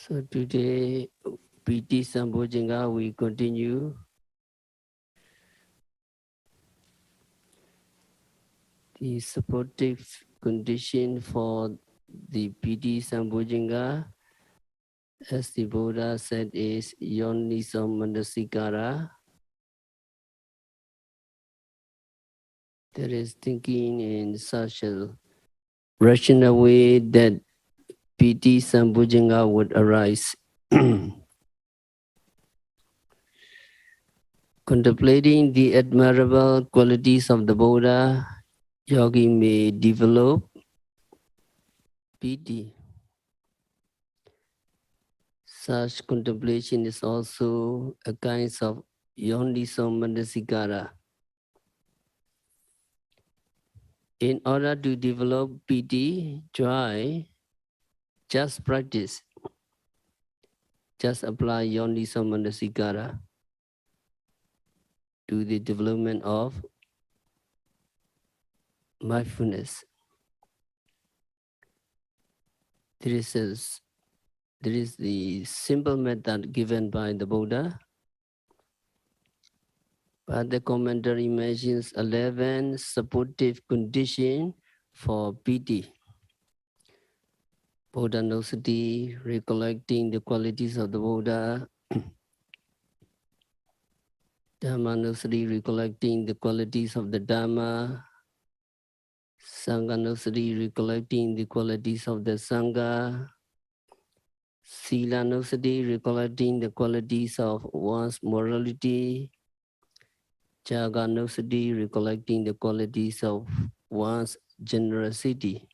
So today, PT Bojjhangha, we continue the supportive condition for the PT Bojjhangha, as the Buddha said, is Yoniso Manasikara. That is thinking in such a rational way that PT Bojjhangha would arise. Contemplating the admirable qualities of the Buddha, yogi may develop piti. Such contemplation is also a kind of yoniso manasikara. In order to develop piti, joy, just practice. Just apply yoniso manasikara to the development of mindfulness. There is the simple method given by the Buddha, but the commentary mentions 11 supportive conditions for piti. Buddha-nosati, recollecting the qualities of the Buddha. Dhamma-nosati, recollecting the qualities of the Dhamma. Sangha-nosati, recollecting the qualities of the Sangha. Sila-nosati, recollecting the qualities of one's morality. Jaga-nosati, recollecting the qualities of one's generosity,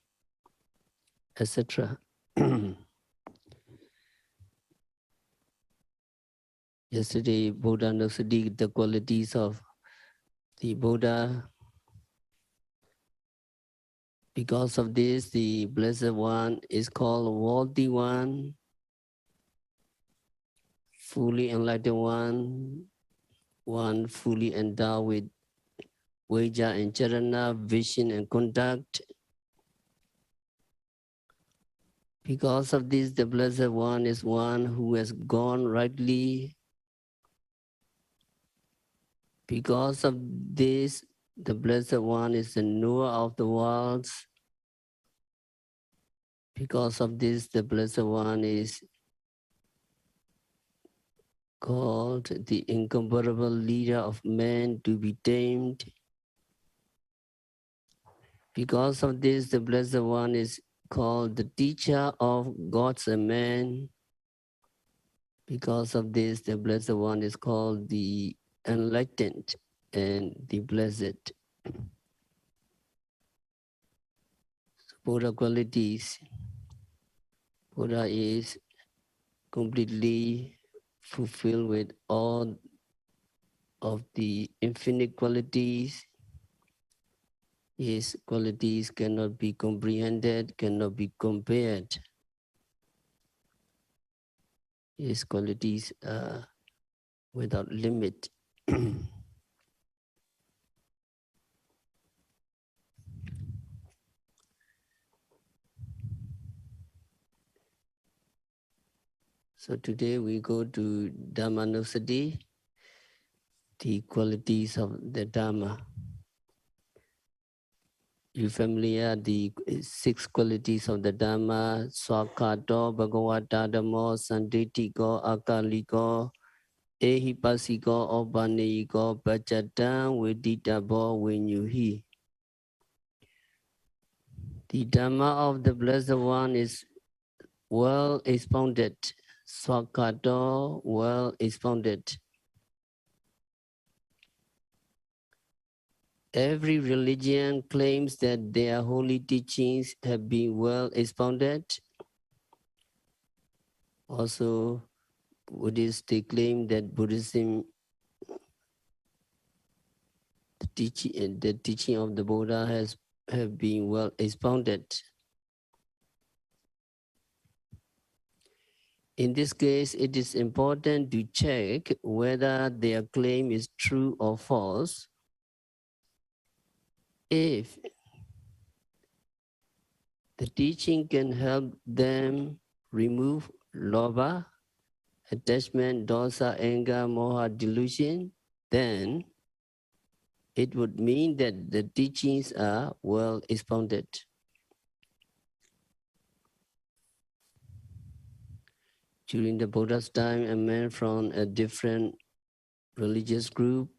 etc. Yesterday, Buddha-nosati, the qualities of the Buddha. Because of this, the Blessed One is called Worthy One, fully enlightened one, one fully endowed with Vajja and Charana, vision and conduct. Because of this, the Blessed One is one who has gone rightly. Because of this, the Blessed One is the knower of the worlds. Because of this, the Blessed One is called the incomparable leader of men to be tamed. Because of this, the Blessed One is called the teacher of gods and men. Because of this, the Blessed One is called the enlightened and the blessed. So Buddha qualities. Buddha is completely fulfilled with all of the infinite qualities. His qualities cannot be comprehended, cannot be compared. His qualities are without limit. So today we go to Dhamma-nosati, the qualities of the Dhamma. You familiar the 6 qualities of the Dhamma? Swakato, Bhagavata Dhammo, Sanditiko, Akaliko, Ehipasiko, Obaneyiko, Pachatan, Veditabo, Vinyuhi. The Dhamma of the Blessed One is well expounded. Swakato, well expounded. Every religion claims that their holy teachings have been well expounded. Also, Buddhists, they claim that Buddhism, the teaching of the Buddha have been well expounded. In this case, it is important to check whether their claim is true or false. If the teaching can help them remove loba, attachment, dosa, anger, moha, delusion, then it would mean that the teachings are well expounded. During the Buddha's time, a man from a different religious group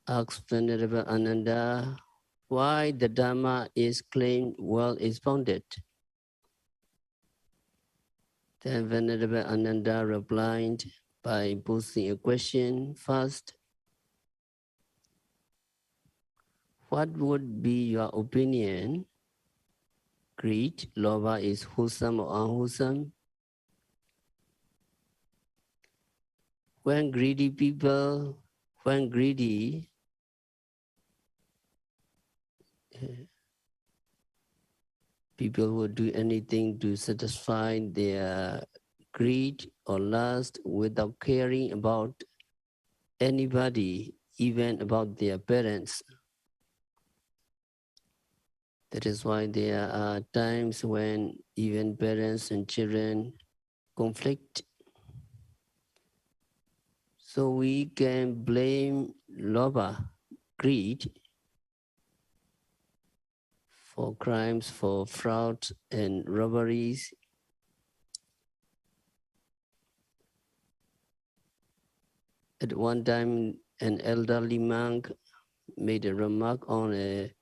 asked Venerable Ananda why the Dhamma is claimed well expounded. Then Venerable Ananda replied by posing a question first. What would be your opinion? Greed, lobha is wholesome or unwholesome? When greedy, people would do anything to satisfy their greed or lust without caring about anybody, even about their parents. That is why there are times when even parents and children conflict. So we can blame lobha, greed, for crimes, for fraud and robberies. At one time, an elderly monk made a remark on a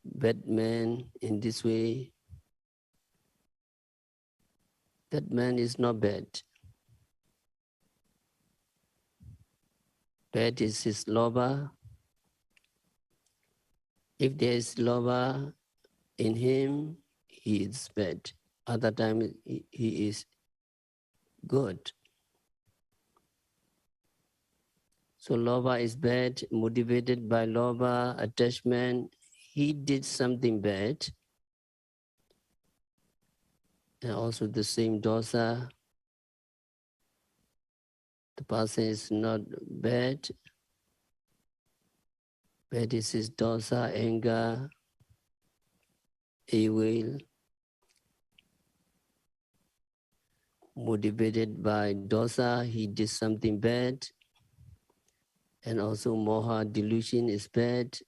bad man in this way. That man is not bad. Bad is his lobha. If there is lobha in him, he is bad. Other times he is good. So lobha is bad, motivated by lobha, attachment. He did something bad. And also the same dosa. The person is not bad. Bad is his dosa, anger, evil. Motivated by dosa, he did something bad. And also moha, delusion is bad.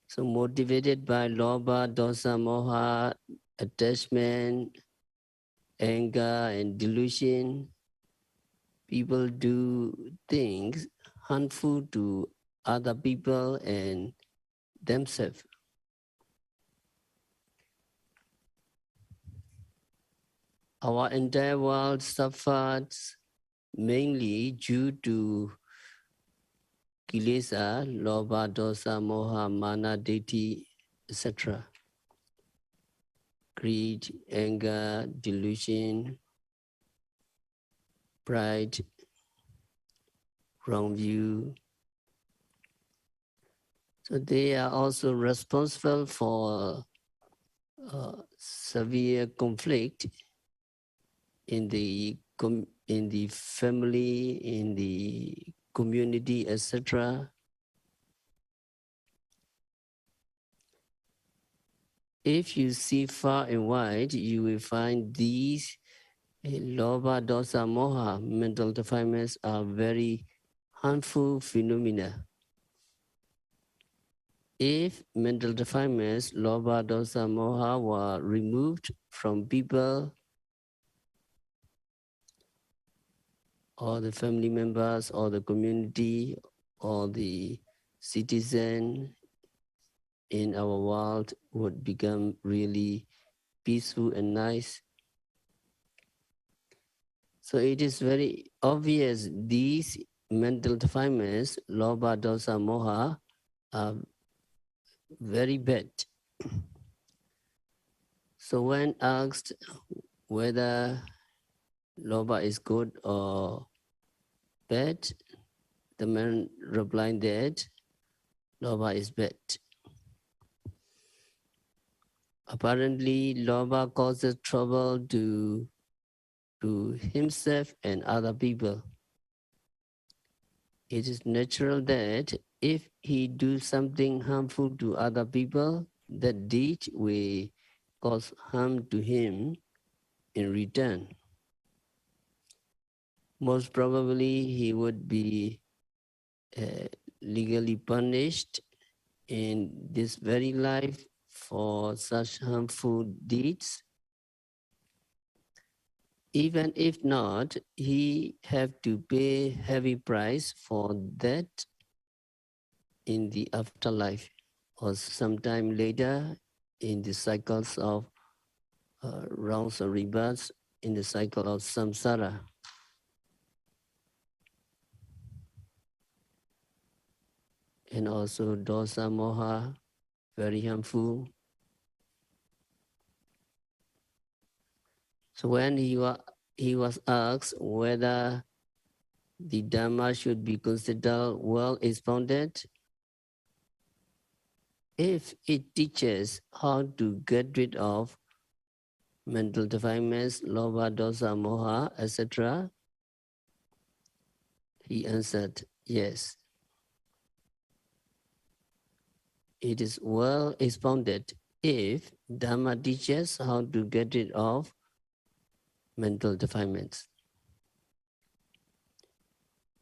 So motivated by lobha, dosa, moha, attachment, anger and delusion, people do things harmful to other people and themselves. Our entire world suffers mainly due to kilesa, lobha, dosa, moha, mana, ditthi, etc. Greed, anger, delusion, pride, wrong view. So they are also responsible for severe conflict in the family, in the community, etc. If you see far and wide, you will find these lobha, dosa, moha, mental defilements are very harmful phenomena. If mental defilements, lobha, dosa, moha were removed from people or the family members or the community or the citizen in our world would become really peaceful and nice. So it is very obvious these mental defilements, lobha, dosa, moha, are very bad. So when asked whether lobha is good or bad, the man replied that lobha is bad. Apparently, lobha causes trouble to himself and other people. It is natural that if he do something harmful to other people, that deed will cause harm to him in return. Most probably he would be legally punished in this very life for such harmful deeds. Even if not, he have to pay heavy price for that in the afterlife or sometime later in the cycles of rounds or rebirths in the cycle of samsara. And also dosa moha, very harmful. So when he was asked whether the Dhamma should be considered well expounded, if it teaches how to get rid of mental defilements, lobha, dosa, moha, etc., he answered, yes. It is well expounded if Dhamma teaches how to get rid of mental defilements.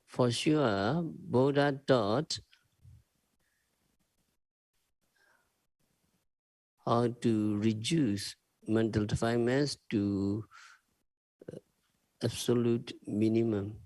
For sure, Buddha taught how to reduce mental defilements to absolute minimum.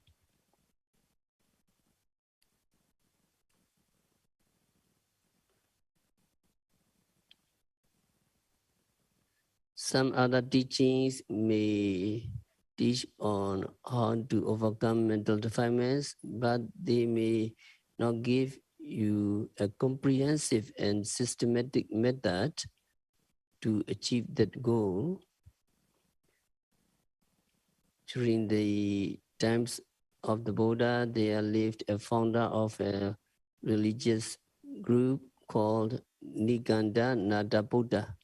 Some other teachings may teach on how to overcome mental defilements, but they may not give you a comprehensive and systematic method to achieve that goal. During the times of the Buddha, there lived a founder of a religious group called Niganda Nada Buddha.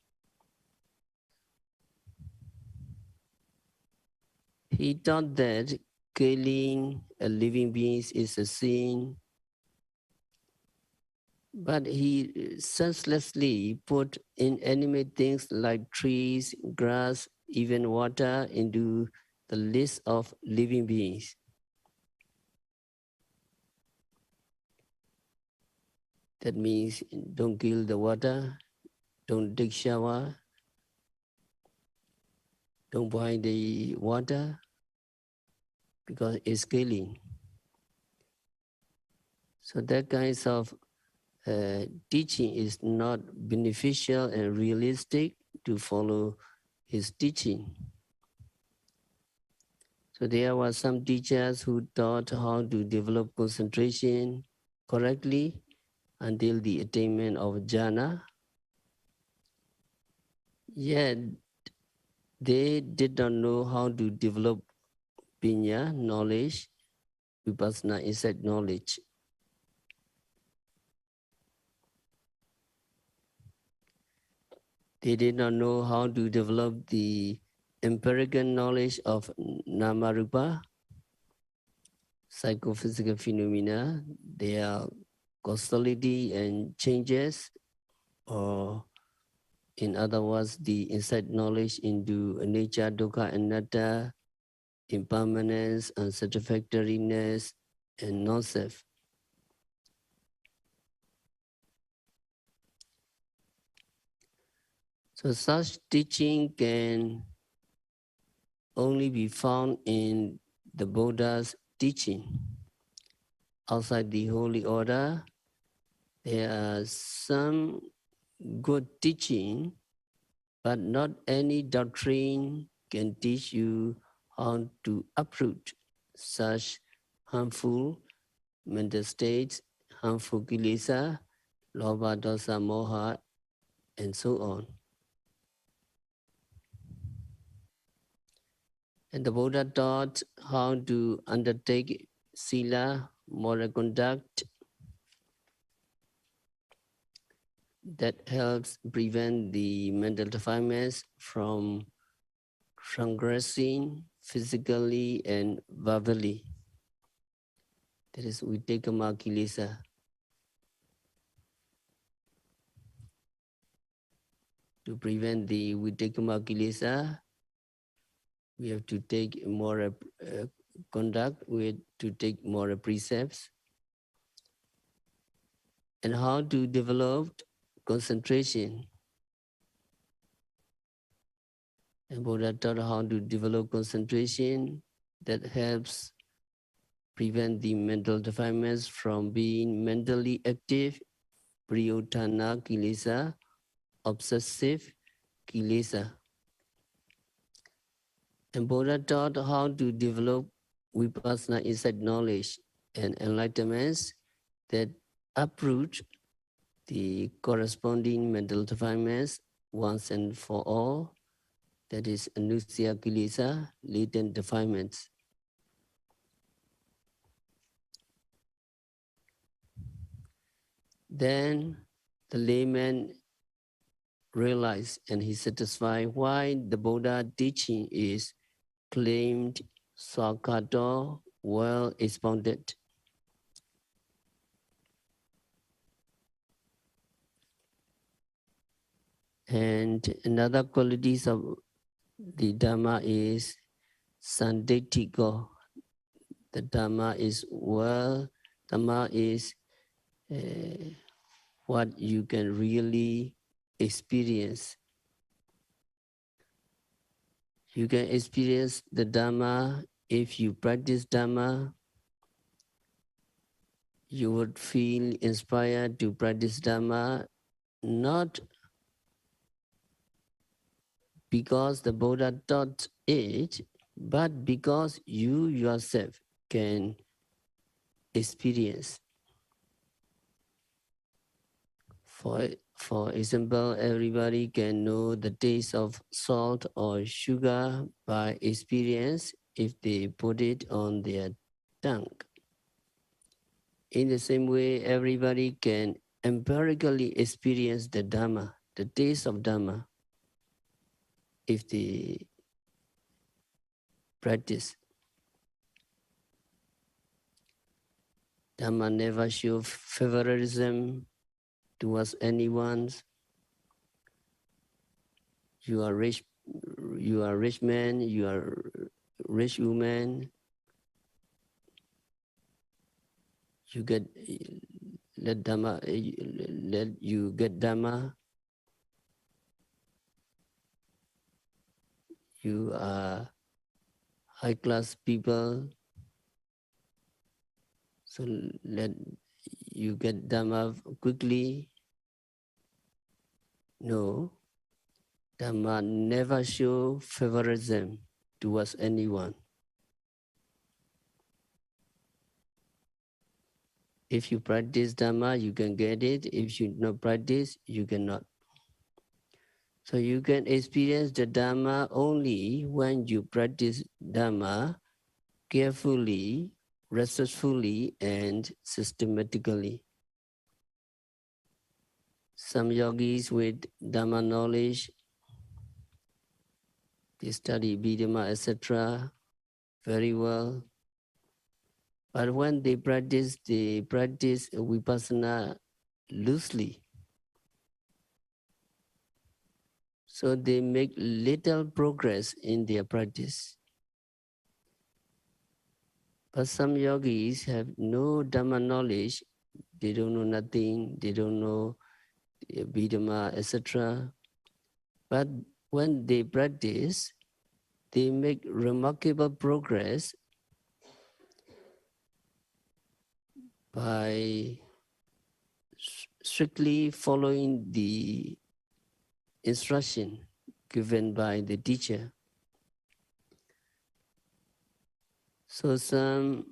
He taught that killing a living being is a sin, but he senselessly put inanimate things like trees, grass, even water into the list of living beings. That means don't kill the water, don't take shower, don't boil the water because it's killing. So that kinds of teaching is not beneficial and realistic to follow his teaching. So there were some teachers who taught how to develop concentration correctly until the attainment of jhana. Yet they did not know how to develop pinya, knowledge, vipassana, insight knowledge. They did not know how to develop the empirical knowledge of Namarupa, psychophysical phenomena, their causality and changes, or in other words, the insight knowledge into nature, dukkha, anatta, impermanence, unsatisfactoriness, and non-self. So such teaching can only be found in the Buddha's teaching. Outside the holy order, there are some good teaching, but not any doctrine can teach you how to uproot such harmful mental states, harmful kilesa, lobha, dosa, moha, and so on. And the Buddha taught how to undertake sila, moral conduct, that helps prevent the mental defilements from transgressing physically and verbally. That is, we take a kilesa. To prevent the Vitakama Kilesa, we have to take more conduct, we have to take more precepts. And how to develop concentration. And Buddha taught how to develop concentration that helps prevent the mental defilements from being mentally active, priyotana kilesa, obsessive kilesa. And Buddha taught how to develop vipassana insight knowledge and enlightenments that uproot the corresponding mental defilements once and for all, that is anusya kilesa, latent defilements. Then the layman realized and he satisfied why the Buddha teaching is claimed Sakato, well expounded. And another qualities of the Dhamma is Sandetiko. The Dhamma is Dhamma is what you can really experience. You can experience the Dhamma if you practice Dhamma. You would feel inspired to practice Dhamma, not because the Buddha taught it, but because you yourself can experience. For example, everybody can know the taste of salt or sugar by experience if they put it on their tongue. In the same way, everybody can empirically experience the Dhamma, the taste of Dhamma, if they practice. Dhamma never show favoritism towards anyone. You are rich man, you are rich woman. You get let you get Dhamma. You are high class people. So let you get Dhamma quickly. No. Dhamma never show favoritism towards anyone. If you practice Dhamma, you can get it. If you not practice, you cannot. So you can experience the Dhamma only when you practice Dhamma carefully, resourcefully, and systematically. Some yogis with Dhamma knowledge, they study Bidama, etc. very well. But when they practice Vipassana loosely. So they make little progress in their practice. But some yogis have no Dhamma knowledge. They don't know nothing. They don't know Bidama, etc. But when they practice, they make remarkable progress by strictly following the instruction given by the teacher. So some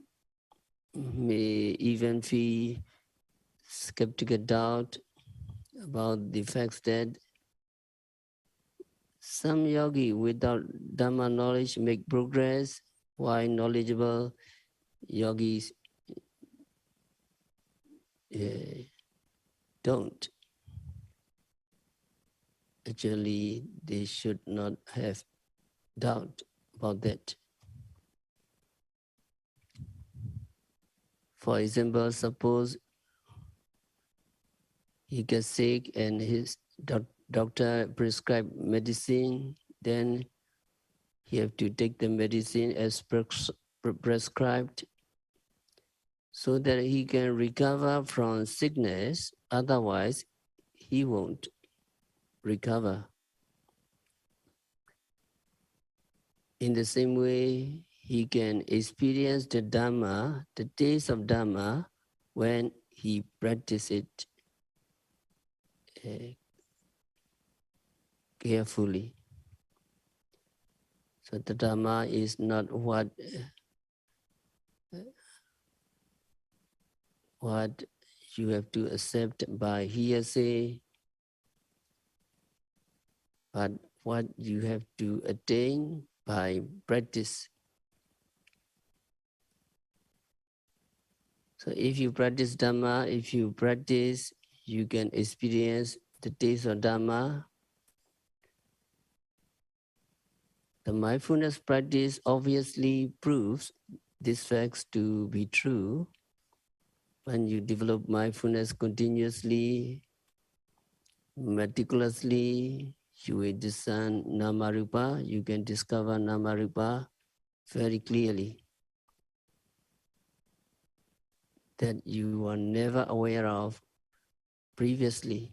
may even feel skeptical doubt about the fact that some yogi without Dhamma knowledge make progress, while knowledgeable yogis don't. Actually, they should not have doubt about that. For example, suppose he gets sick and his doctor prescribe medicine, then he have to take the medicine as prescribed so that he can recover from sickness. Otherwise, he won't recover. In the same way, he can experience the Dhamma, the taste of Dhamma, when he practices it carefully. So the Dhamma is not what you have to accept by hearsay, but what you have to attain by practice. So if you practice Dhamma, you can experience the taste of Dhamma. The mindfulness practice obviously proves these facts to be true. When you develop mindfulness continuously, meticulously, you will discern Namarupa, you can discover Namarupa very clearly that you were never aware of previously.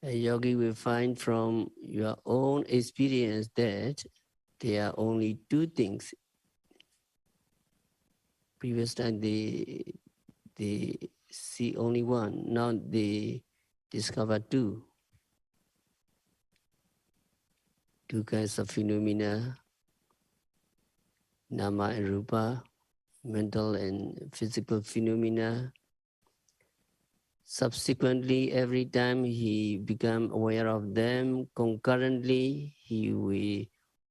A yogi will find from your own experience that there are only two things. Previous time they see only one, now they discover two. Two kinds of phenomena, Nama and Rupa, mental and physical phenomena. Subsequently, every time he become aware of them, concurrently, he will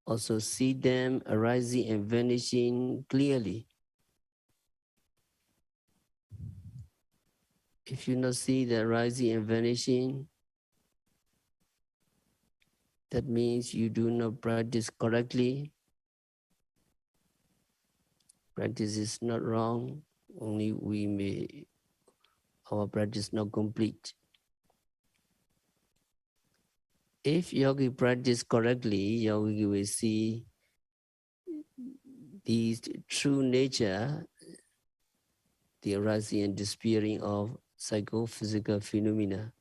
also see them arising and vanishing clearly. If you not see the arising and vanishing, that means you do not practice correctly. Practice is not wrong, only our practice not complete. If yogi practice correctly, yogi will see the true nature, the arising and disappearing of psychophysical phenomena.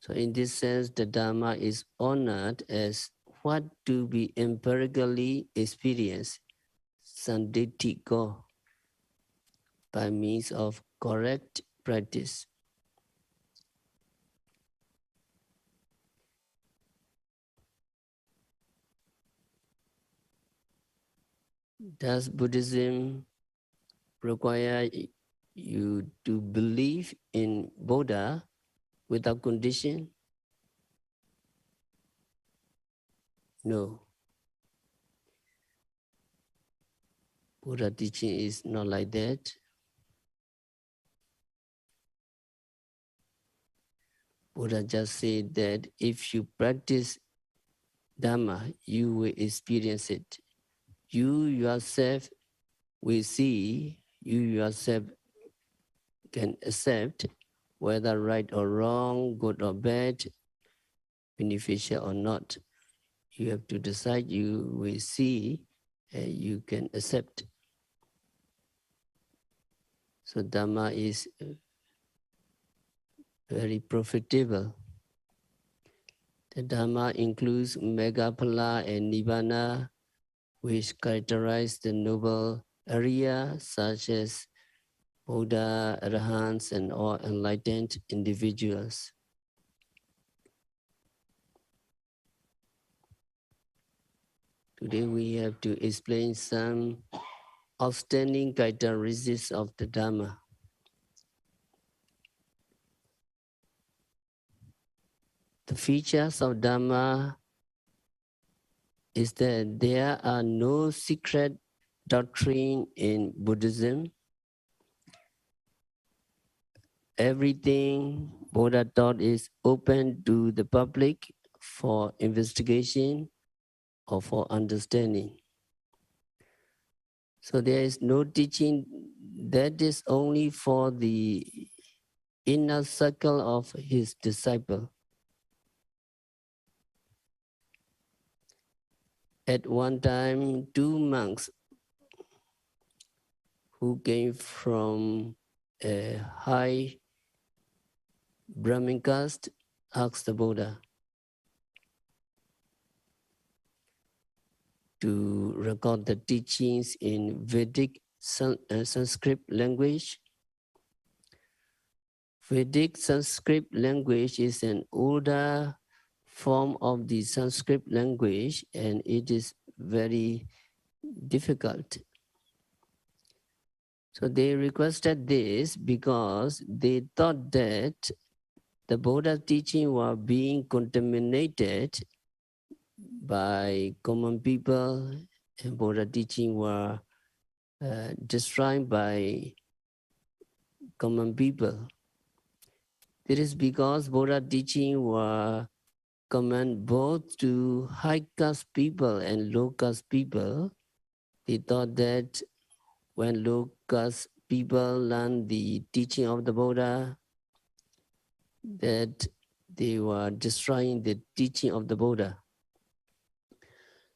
So in this sense, the Dhamma is honored as what to be empirically experienced, sanditthiko, by means of correct practice. Does Buddhism require you to believe in Buddha without condition? No. Buddha teaching is not like that. Buddha just said that if you practice Dhamma, you will experience it. You yourself will see, you yourself can accept whether right or wrong, good or bad, beneficial or not. You have to decide, you will see, and you can accept. So Dhamma is very profitable. The Dhamma includes Megaphala and Nibbana, which characterize the noble area such as Buddha, Arahants, and all enlightened individuals. Today we have to explain some outstanding characteristics of the Dhamma. The features of Dhamma is that there are no secret doctrine in Buddhism. Everything Buddha taught is open to the public for investigation or for understanding. So there is no teaching that is only for the inner circle of his disciple. At one time, two monks who came from a high Brahmin caste asked the Buddha to record the teachings in Vedic Sanskrit language. Vedic Sanskrit language is an older form of the Sanskrit language, and it is very difficult. So they requested this because they thought that the Buddha's teaching were being contaminated by common people, and Buddha teaching were destroyed by common people. This is because Buddha teaching were common both to high caste people and low caste people. They thought that when low caste people learn the teaching of the Buddha, that they were destroying the teaching of the Buddha.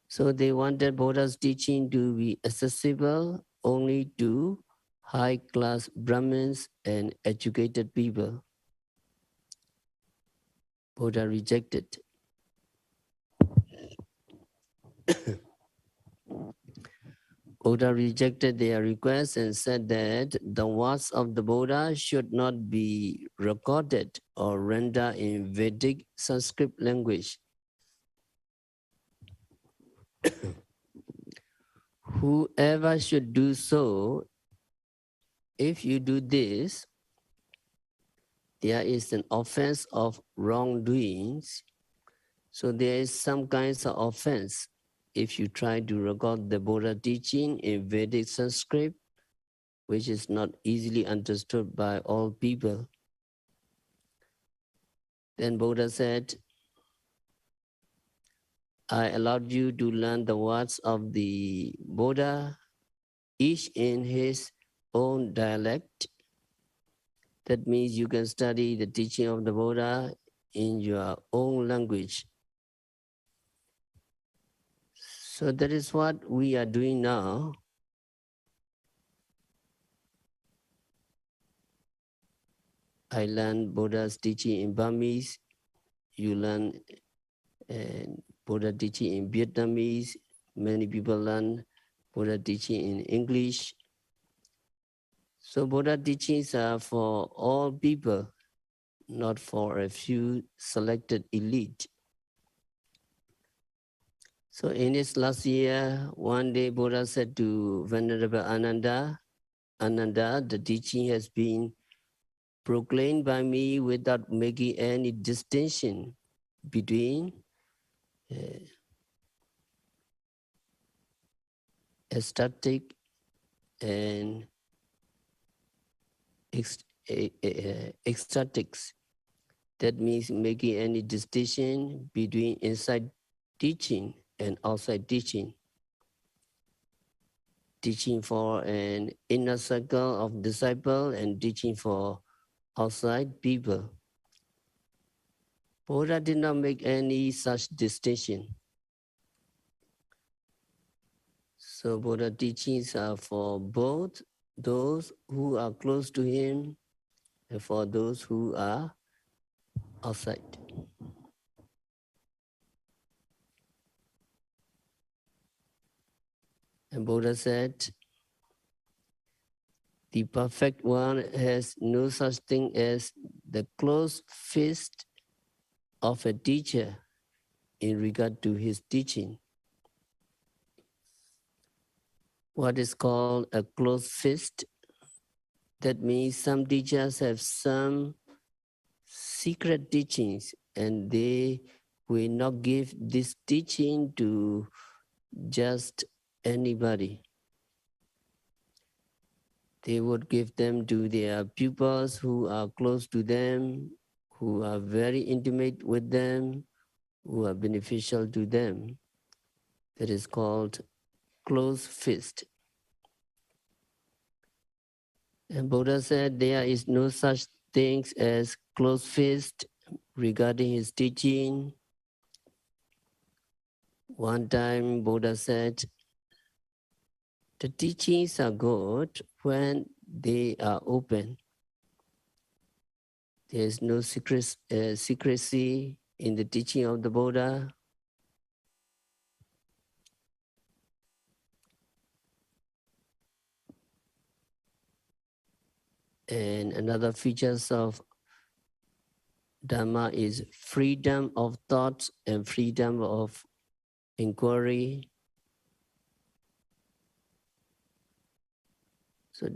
So they wanted Buddha's teaching to be accessible only to high-class Brahmins and educated people. Buddha rejected. Buddha rejected their request and said that the words of the Buddha should not be recorded or rendered in Vedic Sanskrit language. Whoever should do so, if you do this, there is an offense of wrongdoings. So there is some kinds of offense if you try to record the Buddha teaching in Vedic Sanskrit, which is not easily understood by all people. Then Buddha said, I allowed you to learn the words of the Buddha, each in his own dialect. That means you can study the teaching of the Buddha in your own language. So that is what we are doing now. I learned Buddha's teaching in Burmese. You learn Buddha teaching in Vietnamese. Many people learn Buddha teaching in English. So Buddha teachings are for all people, not for a few selected elite. So in his last year, one day Buddha said to Venerable Ananda, Ananda, the teaching has been proclaimed by me without making any distinction between ecstatic and ecstatics. That means making any distinction between inside teaching and outside teaching. Teaching for an inner circle of disciples and teaching for outside people. Buddha did not make any such distinction. So Buddha teachings are for both those who are close to him and for those who are outside. And Buddha said, the perfect one has no such thing as the closed fist of a teacher in regard to his teaching. What is called a closed fist? That means some teachers have some secret teachings and they will not give this teaching to just anybody. They would give them to their pupils who are close to them, who are very intimate with them, who are beneficial to them. That is called closed fist. And Buddha said there is no such things as closed fist regarding his teaching. One time Buddha said, the teachings are good when they are open. There is no secrecy in the teaching of the Buddha. And another features of Dhamma is freedom of thoughts and freedom of inquiry. So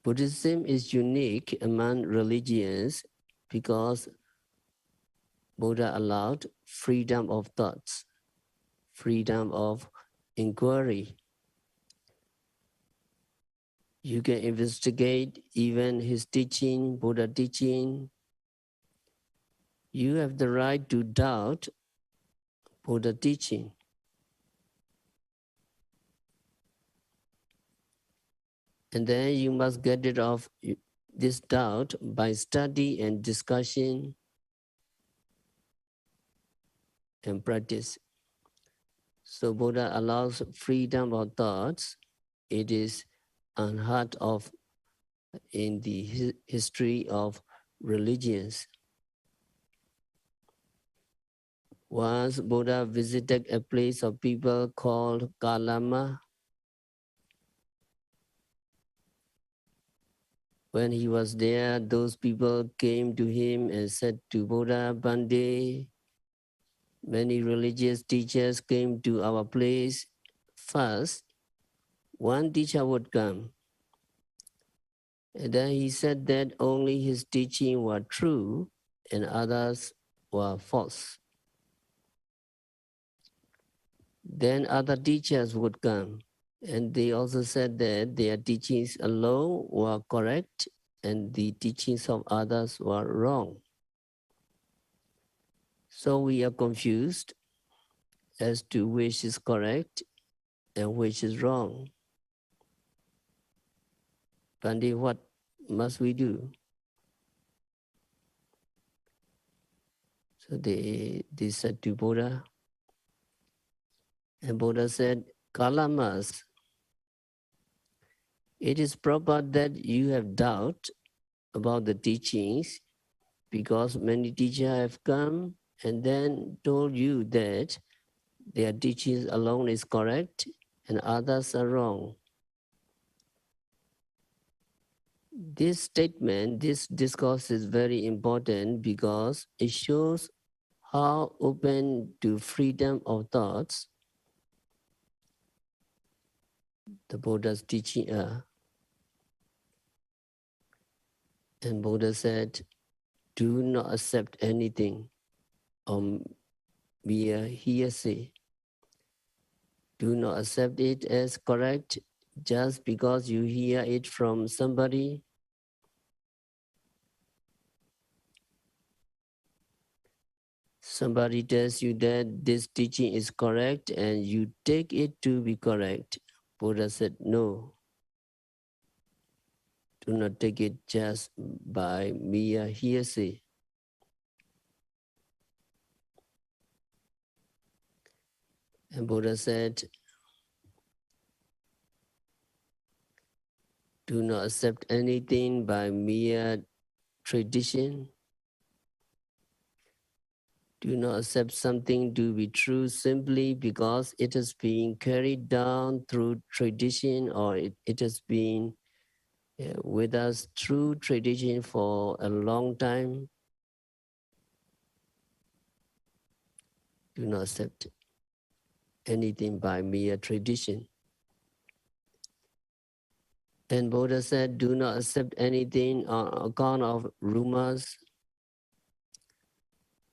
Buddhism is unique among religions because Buddha allowed freedom of thoughts, freedom of inquiry. You can investigate even his teaching, Buddha teaching. You have the right to doubt Buddha teaching. And then you must get rid of this doubt by study and discussion and practice. So Buddha allows freedom of thoughts. It is unheard of in the history of religions. Once Buddha visited a place of people called Kalama. When he was there, those people came to him and said to Buddha, Bande, many religious teachers came to our place. First, one teacher would come. And then he said that only his teaching were true and others were false. Then other teachers would come. And they also said that their teachings alone were correct and the teachings of others were wrong. So we are confused as to which is correct and which is wrong. Pandit, what must we do? So they said to Buddha, and Buddha said, Kalamas, it is proper that you have doubt about the teachings because many teachers have come and then told you that their teachings alone is correct and others are wrong. This statement, this discourse is very important because it shows how open to freedom of thoughts the Buddha's teaching are. And Buddha said, do not accept anything or mere hearsay. Do not accept it as correct just because you hear it from somebody. Somebody tells you that this teaching is correct and you take it to be correct. Buddha said, no. Do not take it just by mere hearsay. And Buddha said, do not accept anything by mere tradition. Do not accept something to be true simply because it has been carried down through tradition or it has been with us through tradition for a long time. Do not accept anything by mere tradition. And Buddha said, do not accept anything on account of rumors.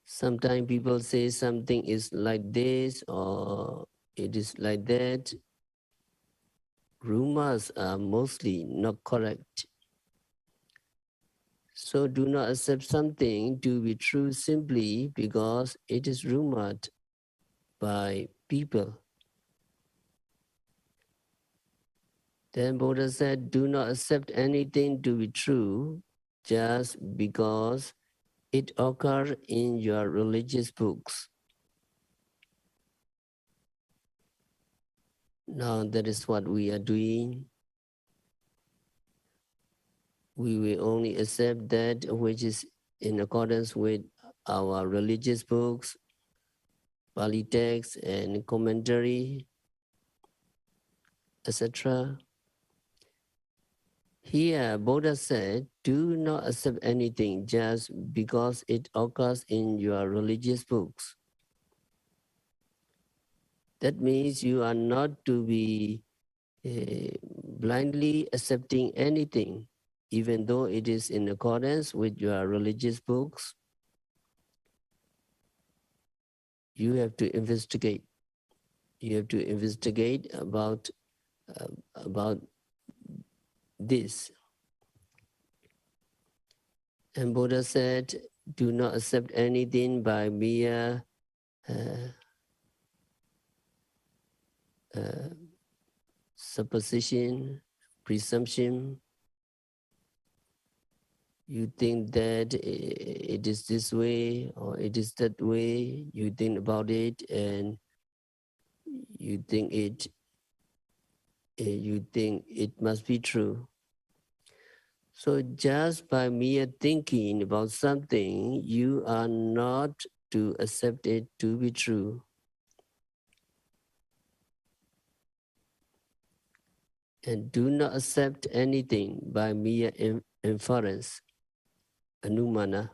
Sometimes people say something is like this or it is like that. Rumors are mostly not correct. So do not accept something to be true simply because it is rumored by people. Then Buddha said, do not accept anything to be true just because it occurs in your religious books. Now that is what we are doing. We will only accept that which is in accordance with our religious books, Pali text and commentary, etc. Here, Buddha said, do not accept anything just because it occurs in your religious books. That means you are not to be blindly accepting anything, even though it is in accordance with your religious books. You have to investigate. You have to investigate about this. And Buddha said, do not accept anything by mere supposition, presumption. You think that it is this way or it is that way. You think about it and you think it must be true. So just by mere thinking about something, you are not to accept it to be true. And do not accept anything by mere inference, anumana.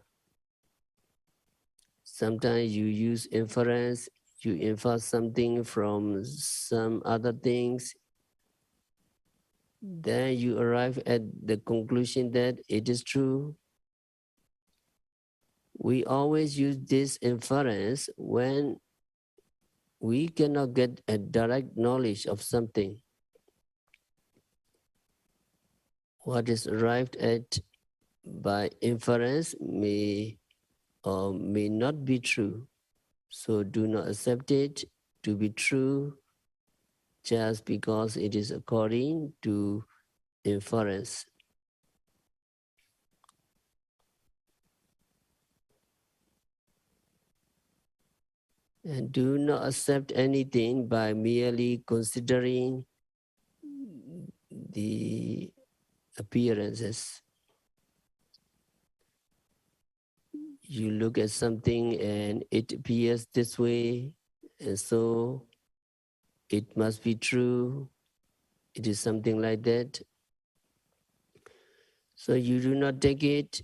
Sometimes you use inference, you infer something from some other things, then you arrive at the conclusion that it is true. We always use this inference when we cannot get a direct knowledge of something. What is arrived at by inference may or may not be true. So do not accept it to be true just because it is according to inference. And do not accept anything by merely considering the appearances. You look at something and it appears this way, and so it must be true. It is something like that. So you do not take it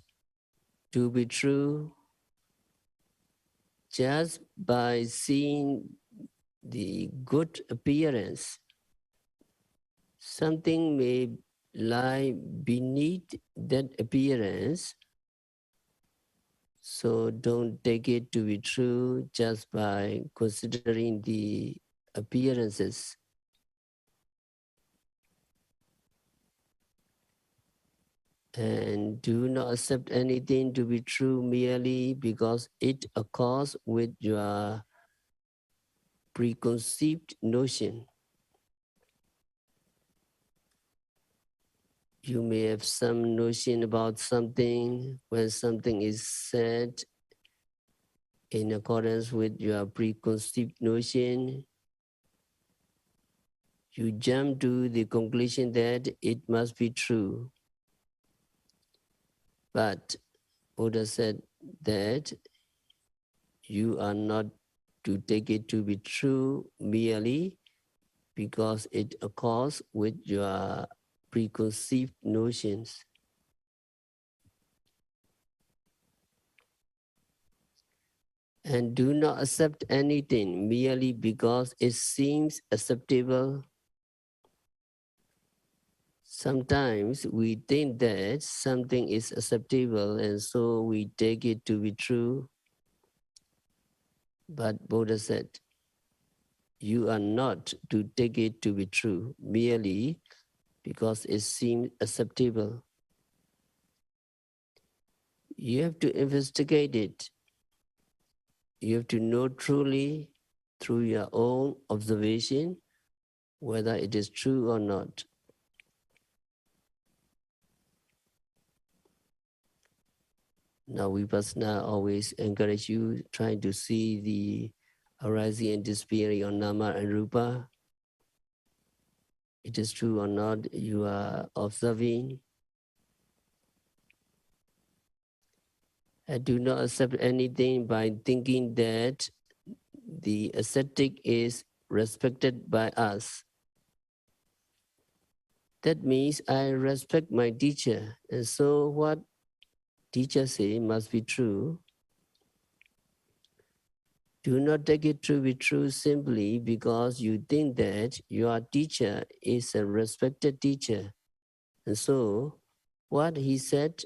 to be true just by seeing the good appearance. Something may lie beneath that appearance, so don't take it to be true just by considering the appearances. And do not accept anything to be true merely because it accords with your preconceived notion. You may have some notion about something. When something is said in accordance with your preconceived notion, you jump to the conclusion that it must be true. But Buddha said that you are not to take it to be true merely because it accords with your preconceived notions. And do not accept anything merely because it seems acceptable. Sometimes we think that something is acceptable and so we take it to be true. But Buddha said, you are not to take it to be true merely because it seems acceptable. You have to investigate it. You have to know truly through your own observation whether it is true or not. Now Vipassana always encourage you trying to see the arising and disappearing on Nama and Rupa. It is true or not, you are observing. I do not accept anything by thinking that the ascetic is respected by us. That means I respect my teacher, and so what teacher say must be true. Do not take it to be true simply because you think that your teacher is a respected teacher, and so what he said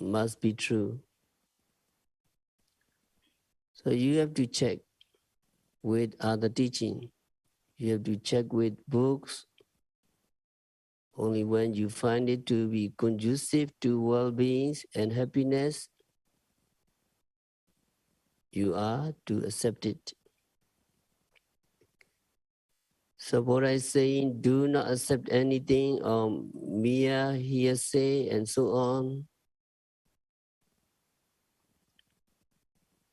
must be true. So you have to check with other teaching. You have to check with books. Only when you find it to be conducive to well-being and happiness, you are to accept it. So Buddha is saying, do not accept anything mere hearsay and so on.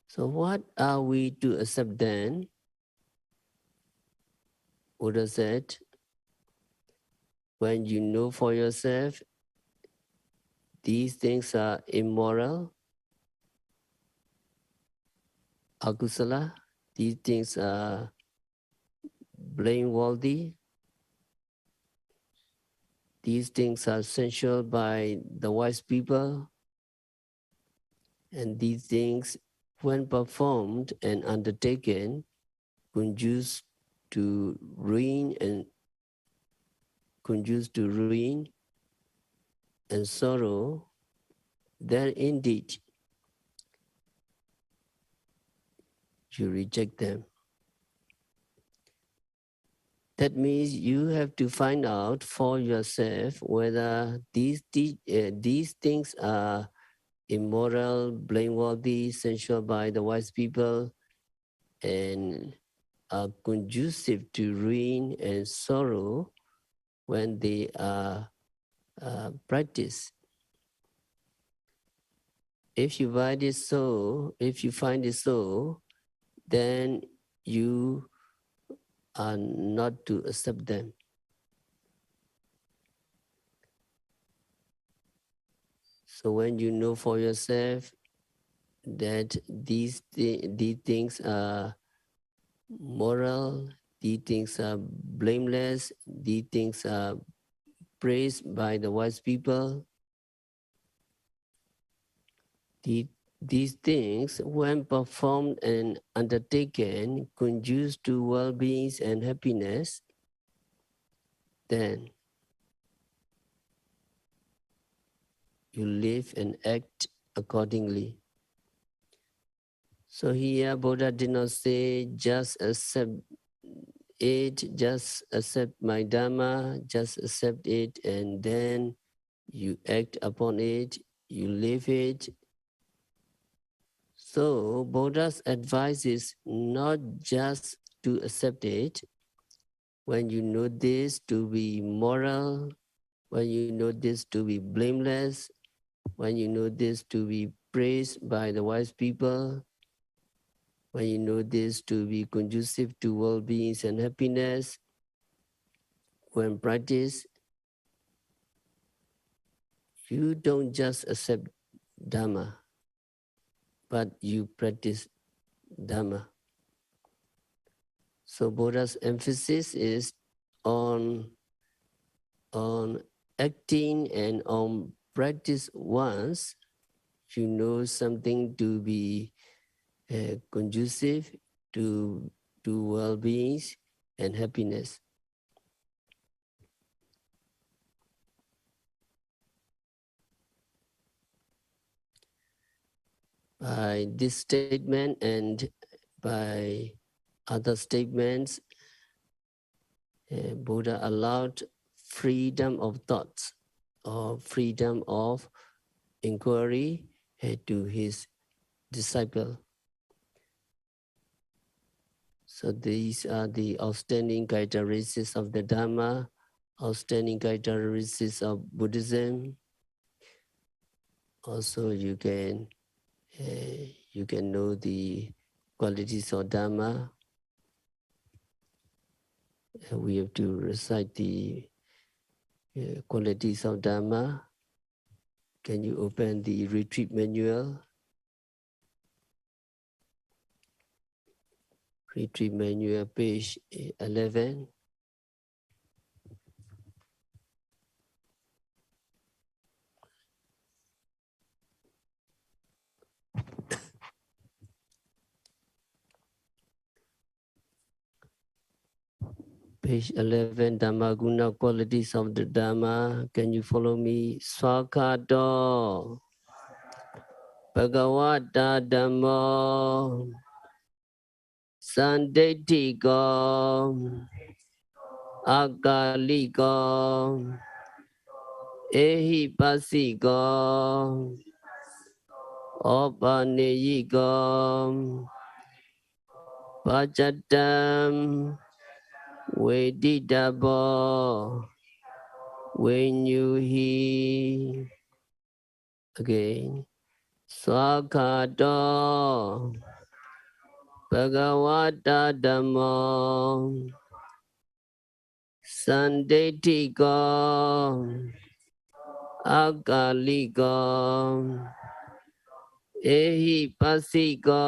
So what are we to accept then? Buddha said, when you know for yourself these things are immoral, akusala, these things are blameworthy, these things are censured by the wise people, and these things, when performed and undertaken, conduce to ruin and sorrow, then indeed you reject them. That means you have to find out for yourself whether these things are immoral, blameworthy, censured by the wise people, and are conducive to ruin and sorrow when they are practiced. If you find it so, then you are not to accept them. So when you know for yourself that these things are moral, these things are blameless, these things are praised by the wise people, these things, when performed and undertaken, conduce to well-being and happiness, then you live and act accordingly. So here Buddha did not say just accept it, just accept my Dharma, just accept it, and then you act upon it, you live it. So Buddha's advice is not just to accept it. When you know this to be moral, when you know this to be blameless, when you know this to be praised by the wise people, when you know this to be conducive to well-being and happiness, when practice, you don't just accept Dhamma, but you practice Dhamma. So Buddha's emphasis is on acting and on practice once you know something to be conducive to well-being and happiness. By this statement and by other statements, Buddha allowed freedom of thoughts or freedom of inquiry to his disciple. So these are the outstanding characteristics of the Dhamma, outstanding characteristics of Buddhism. Also, you can You can know the qualities of Dhamma. We have to recite the qualities of Dhamma. Can you open the retreat manual? Retreat manual, page 11. Page 11, Dhamma Guna, qualities of the Dhamma. Can you follow me? Swakato, Bhagavata Dhammo, Sandetiko, Akaliko, Ehipasiko, Opaneyiko, Pachatam, Vedidabo, when you hear again. Swakato, Bhagavata Dhammo, Sandetiko, Akaliko, Ehipasiko,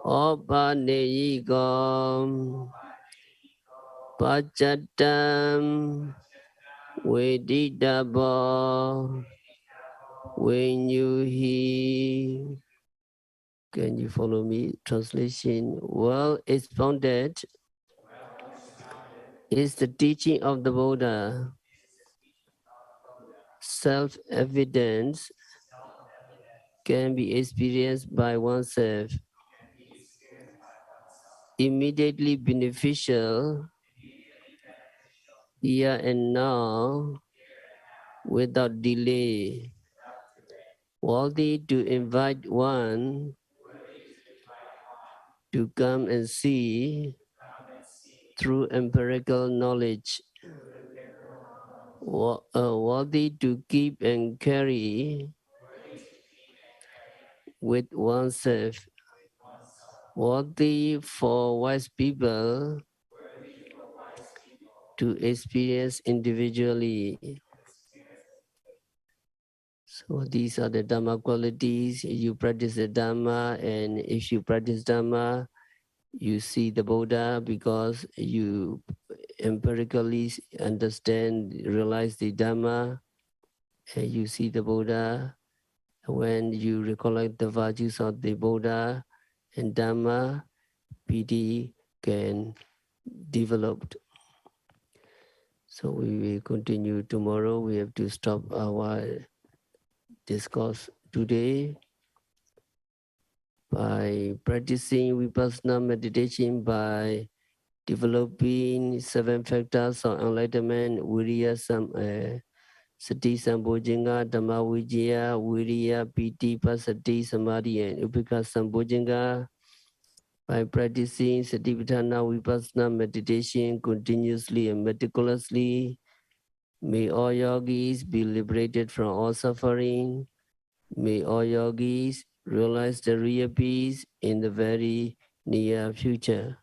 Opaneyiko, Pachatam, Vedidabo, when you hear. Can you follow me? Translation. Well expounded is the teaching of the Buddha. Self-evidence can be experienced by oneself. Immediately beneficial here and now without delay. Worthy to invite one to come and see through empirical knowledge. Worthy to keep and carry with oneself. Worthy for wise people to experience individually. So these are the Dhamma qualities. You practice the Dhamma, and if you practice Dhamma, you see the Buddha because you empirically understand, realize the Dhamma, and you see the Buddha. When you recollect the virtues of the Buddha and Dhamma, piti can develop. So we will continue tomorrow. We have to stop our discourse today by practicing vipassana meditation, by developing 7 factors of enlightenment, viriya, sati, sambojjhanga, dhamma vijaya, viriya, piti, pasati, samadhi, and upekka sambojjhanga. By practicing satipatthana vipassana meditation continuously and meticulously, may all yogis be liberated from all suffering. May all yogis realize the real peace in the very near future.